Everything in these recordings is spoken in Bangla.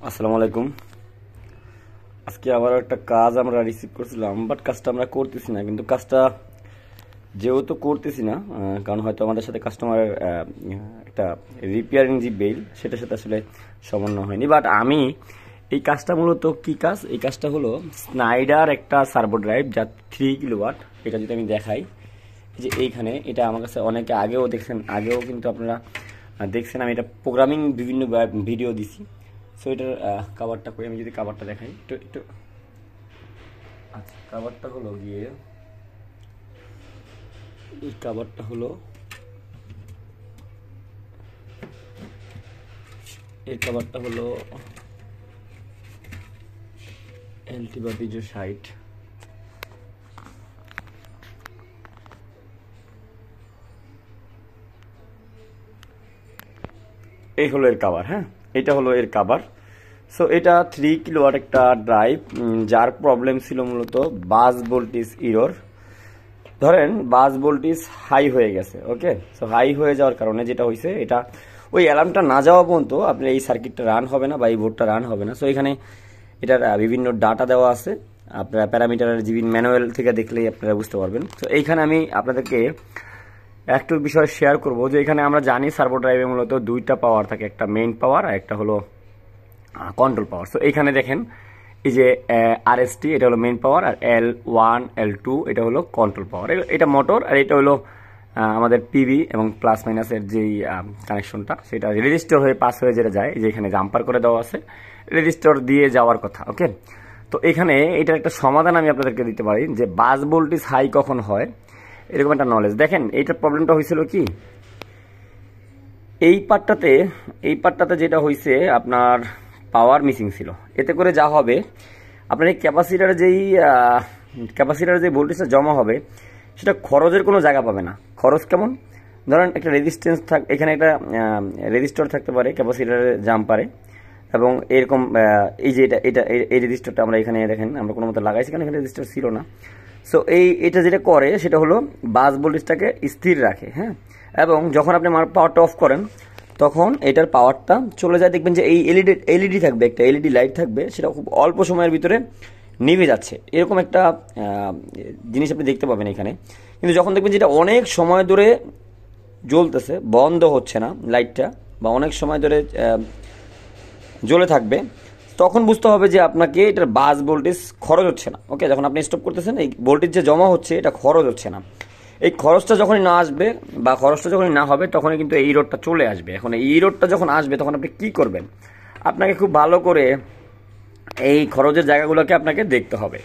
আসসালামু আলাইকুম। আজকে আবার একটা কাজ আমরা রিসিভ করছিলাম, বাট কাজটা আমরা করতেছি না। কিন্তু কাজটা যেহেতু করতেছি না, কারণ হয়তো আমাদের সাথে কাস্টমারের একটা রিপেয়ারিং যে বিল সেটার সাথে আসলে সমন্বয় হয়নি। বাট আমি এই কাজটা মূলত কি কাজ, এই কাজটা হলো স্নাইডার একটা সার্ভো ড্রাইভ যা 3 কিলোওয়াট। এটা যদি আমি দেখাই, যে এইখানে এটা আমার কাছে অনেকে আগেও দেখছেন, আগেও কিন্তু আপনারা দেখছেন আমি এটা প্রোগ্রামিং বিভিন্ন ভিডিও দিছি। সো এটার কাভারটা করে আমি যদি কাভারটা দেখাই একটু একটু। আচ্ছা, কাভারটা হলো গিয়ে এই কাভারটা হলো এই কাভারটা হলো এলটি বা বিজো সাইট। এই হলো এর কাভার। হ্যাঁ, এটা হলো এর কাভার। সো এটা 3 কিলোওয়াট একটা ড্রাইভ, যার প্রবলেম ছিল মূলত বাস ভোল্টেজ ইরর। ধরেন বাস ভোল্টেজ হাই হয়ে গেছে, ওকে। সো হাই হয়ে যাওয়ার কারণে যেটা হয়েছে, এটা ওই অ্যালার্মটা না যাওয়া পর্যন্ত আপনার এই সার্কিটটা রান হবে না বা এই বোর্ডটা রান হবে না। সো এখানে এটার বিভিন্ন ডাটা দেওয়া আছে, আপনারা প্যারামিটারের বিভিন্ন ম্যানুয়াল থেকে দেখলেই আপনারা বুঝতে পারবেন। তো এইখানে আমি আপনাদেরকে একটু বিষয় শেয়ার করব, যে এখানে আমরা জানি সার্ভো ড্রাইভে মূলত দুইটা পাওয়ার থাকে, একটা মেইন পাওয়ার আর একটা হলো কন্ট্রোল পাওয়ার। সো এইখানে দেখেন এই যে আরএসটি, এটা হলো মেইন পাওয়ার, আর L1 L2 এটা হলো কন্ট্রোল পাওয়ার। এটা মোটর, আর এটা হলো আমাদের পিবি এবং প্লাস মাইনাসের যেই কানেকশনটা, সেটা রেজিস্টার হয়ে পাস হয়ে যেটা যায়, যে এখানে জাম্পার করে দেওয়া আছে, রেজিস্টার দিয়ে যাওয়ার কথা, ওকে। তো এখানে এটার একটা সমাধান আমি আপনাদেরকে দিতে পারি, যে বাস ভোল্টেজ হাই কখন হয়, এরকম একটা নলেজ। দেখেন এইটার প্রবলেমটা হয়েছিল কি, এই পার্টটাতে যেটা হয়েছে আপনার পাওয়ার মিসিং ছিল। এতে করে যা হবে, আপনার এই ক্যাপাসিটার যে ভোল্টেজটা জমা হবে, সেটা খরচের কোনো জায়গা পাবে না। খরচ কেমন, ধরেন একটা রেজিস্ট্যান্স এখানে একটা রেজিস্টর থাকতে পারে ক্যাপাসিটারের জাম্পারে, এবং এরকম এই যে এই রেজিস্টারটা আমরা এখানে দেখেন আমরা কোনো মতো লাগাইছি, কারণ এখানে রেজিস্টার ছিল না। সো এটা যেটা করে সেটা হলো বাস ভোল্টেজটাকে স্থির রাখে, হ্যাঁ। এবং যখন আপনি পাওয়ারটা অফ করেন, তখন এটার পাওয়ারটা চলে যায়, দেখবেন যে এই এলইডি থাকবে, একটা এলইডি লাইট থাকবে, সেটা খুব অল্প সময়ের ভিতরে নিভে যাচ্ছে, এরকম একটা জিনিস আপনি দেখতে পাবেন এখানে। কিন্তু যখন দেখবেন যেটা অনেক সময় ধরে জ্বলতেছে, বন্ধ হচ্ছে না লাইটটা, বা অনেক সময় ধরে জ্বলে থাকবে, তখন বুঝতে হবে যে আপনাকে এটার বাস ভোল্টেজ খরচ হচ্ছে না, ওকে। যখন আপনি স্টপ করতেছেন, এই ভোল্টেজ যে জমা হচ্ছে এটা খরচ হচ্ছে না। এই খরচটা যখনই না আসবে বা খরচটা যখনই না হবে, তখনই কিন্তু এই রোডটা চলে আসবে। এখন এই রোডটা যখন আসবে, তখন আপনি কি করবেন, আপনাকে খুব ভালো করে এই খরচের জায়গাগুলোকে আপনাকে দেখতে হবে,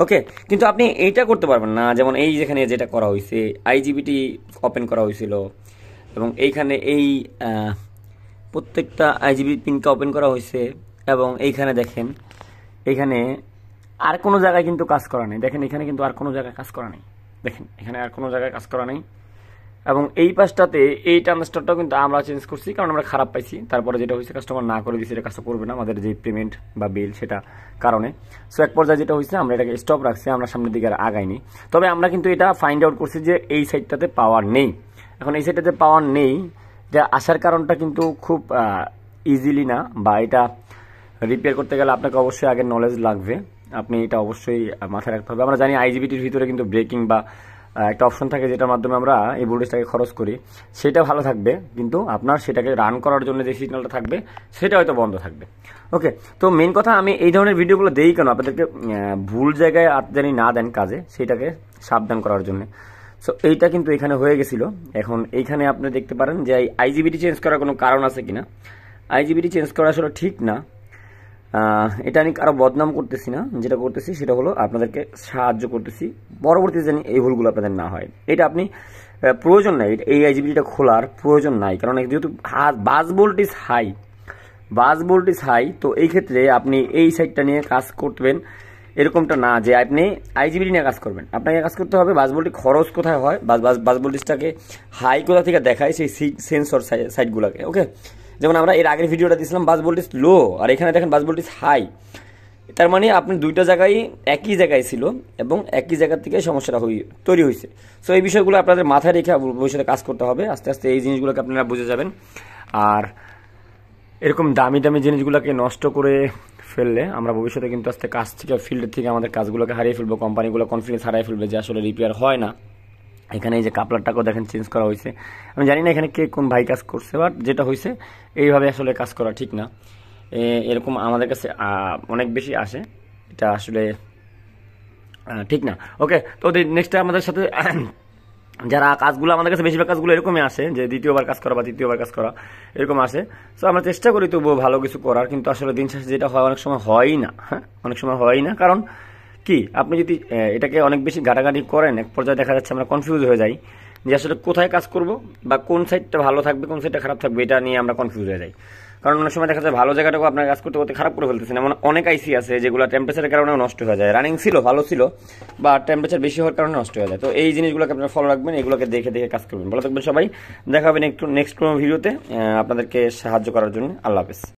ওকে। কিন্তু আপনি এইটা করতে পারবেন না, যেমন এই যেখানে যেটা করা হয়েছে, আইজিবিটি ওপেন করা হয়েছিল, এবং এইখানে এই প্রত্যেকটা আইজিবি পিনকে ওপেন করা হয়েছে, এবং এইখানে দেখেন এখানে আর কোনো জায়গায় কিন্তু কাজ করা নেই। দেখেন এখানে কিন্তু আর কোনো জায়গায় কাজ করা নেই, দেখেন এখানে আর কোনো জায়গায় কাজ করা নেই। এবং এই পাশটাতে এই ট্রানজিস্টরটাও কিন্তু আমরা চেঞ্জ করছি, কারণ আমরা খারাপ পাইছি। তারপরে যেটা হয়েছে, কাস্টমার না করে দিয়েছে, এটা কাজটা করবে না আমাদের যে পেমেন্ট বা বিল, সেটা কারণে। সো এক পর্যায়ে যেটা হয়েছে, আমরা এটাকে স্টপ রাখছি, আমরা সামনের দিকে আর আগাইনি। তবে আমরা কিন্তু এটা ফাইন্ড আউট করছি যে এই সাইডটাতে পাওয়ার নেই। এখন এই সাইডটাতে পাওয়ার নেই, যা আসার কারণটা কিন্তু খুব ইজিলি না, বা এটা রিপেয়ার করতে গেলে আপনাকে অবশ্যই আগে নলেজ লাগবে, আপনি এটা অবশ্যই মাথায় রাখতে হবে। আমরা জানি আইজিবিটির ভিতরে কিন্তু ব্রেকিং বা একটা অপশন থাকে, যেটার মাধ্যমে আমরা এই ভোল্টেজটাকে খরচ করি, সেটা ভালো থাকবে, কিন্তু আপনার সেটাকে রান করার জন্য যে সিগন্যালটা থাকবে, সেটা হয়তো বন্ধ থাকবে, ওকে। তো মেন কথা, আমি এই ধরনের ভিডিওগুলো দেই কেন, আপনাদেরকে ভুল জায়গায় জানি না দেন কাজে, সেটাকে সাবধান করার জন্য। সো এইটা কিন্তু এখানে হয়ে গেছিল। এখন এইখানে আপনি দেখতে পারেন যে আইজিবিটি চেঞ্জ করার কোনো কারণ আছে কিনা। আইজিবিটি চেঞ্জ করা আসলে ঠিক না, এটা আমি কারো বদনাম করতেছি না, যেটা করতেছি সেটা হলো আপনাদেরকে সাহায্য করতেছি, পরবর্তীতে জানি এই ভুলগুলো আপনাদের না হয়। এটা আপনি প্রয়োজন নাই, এই আইজিবিটিটা খোলার প্রয়োজন নাই, কারণ যেহেতু বাস ভোল্টেজ হাই, তো এই ক্ষেত্রে আপনি এই সাইডটা নিয়ে কাজ করবেন, এরকমটা না যে আপনি আইজিবিটি নিয়ে কাজ করবেন। আপনাকে কাজ করতে হবে বাস ভোল্টেজ খরচ কোথায় হয়, বাস ভোল্টেজটাকে হাই কোথা থেকে দেখায়, সেই সেন্সর সাইডগুলোকে, ওকে। যেমন আমরা এর আগের ভিডিওটা দিয়েছিলাম বাস ভোল্টেজ লো, আর এখানে দেখেন বাস ভোল্টেজ হাই। তার মানে আপনি দুইটা জায়গায় একই জায়গায় ছিল, এবং একই জায়গা থেকে সমস্যাটা তৈরি হয়েছে। সো এই বিষয়গুলো আপনাদের মাথায় রেখে ভবিষ্যতে কাজ করতে হবে। আস্তে আস্তে এই জিনিসগুলোকে আপনারা বুঝে যাবেন। আর এরকম দামি দামি জিনিসগুলোকে নষ্ট করে ফেললে আমরা ভবিষ্যতে কিন্তু আস্তে কাজ থেকে ফিল্ডের থেকে আমাদের কাজগুলোকে হারিয়ে ফেলবো, কোম্পানিগুলো কনফিডেন্স হারিয়ে ফেলবে যে আসলে রিপেয়ার হয় না। এখানে এই যে কাপলারটাকেও দেখেন চেঞ্জ করা হয়েছে, আমি জানি না এখানে কে কোন ভাই কাজ করছে, বাট যেটা হয়েছে এইভাবে আসলে কাজ করা ঠিক না। এরকম আমাদের কাছে অনেক বেশি আসে, এটা আসলে ঠিক না। ওকে, তো নেক্সট আমাদের সাথে যারা কাজগুলো আমাদের কাছে বেশিরভাগ কাজগুলো এরকমই আসে যে দ্বিতীয়বার কাজ করা বা তৃতীয়বার কাজ করা এরকম আসে। সো আমরা চেষ্টা করি তবুও ভালো কিছু করার, কিন্তু আসলে দিন শেষে যেটা হয় অনেক সময় হয়ই না। হ্যাঁ, অনেক সময় হয়ই না, কারণ কি আপনি যদি এটাকে অনেক বেশি ঘাটাঘাটি করেন, এক পর্যায়ে দেখা যাচ্ছে আমরা কনফিউজ হয়ে যাই যে আসলে কোথায় কাজ করব বা কোন সাইডটা ভালো থাকবে কোন সাইডটা খারাপ থাকবে, এটা নিয়ে আমরা কনফিউজ হয়ে যাই। কারণ অনেক সময় দেখা যায় ভালো জায়গাটাকে আপনার কাজ করতে করতে খারাপ করে ফেলতেছেন। এমন অনেক আইসি আছে যেগুলো টেম্পারেচারের কারণে নষ্ট হয়ে যায়, রানিং ছিল ভালো ছিল বা টেম্পারেচার বেশি হওয়ার কারণে নষ্ট হয়ে যায়। তো এই জিনিসগুলোকে আপনারা ফলো রাখবেন, এগুলোকে দেখে দেখে কাজ করবেন। ভালো থাকবেন সবাই, দেখা হবে নেক্সট কোনো ভিডিওতে আপনাদেরকে সাহায্য করার জন্য। আল্লাহ হাফেজ।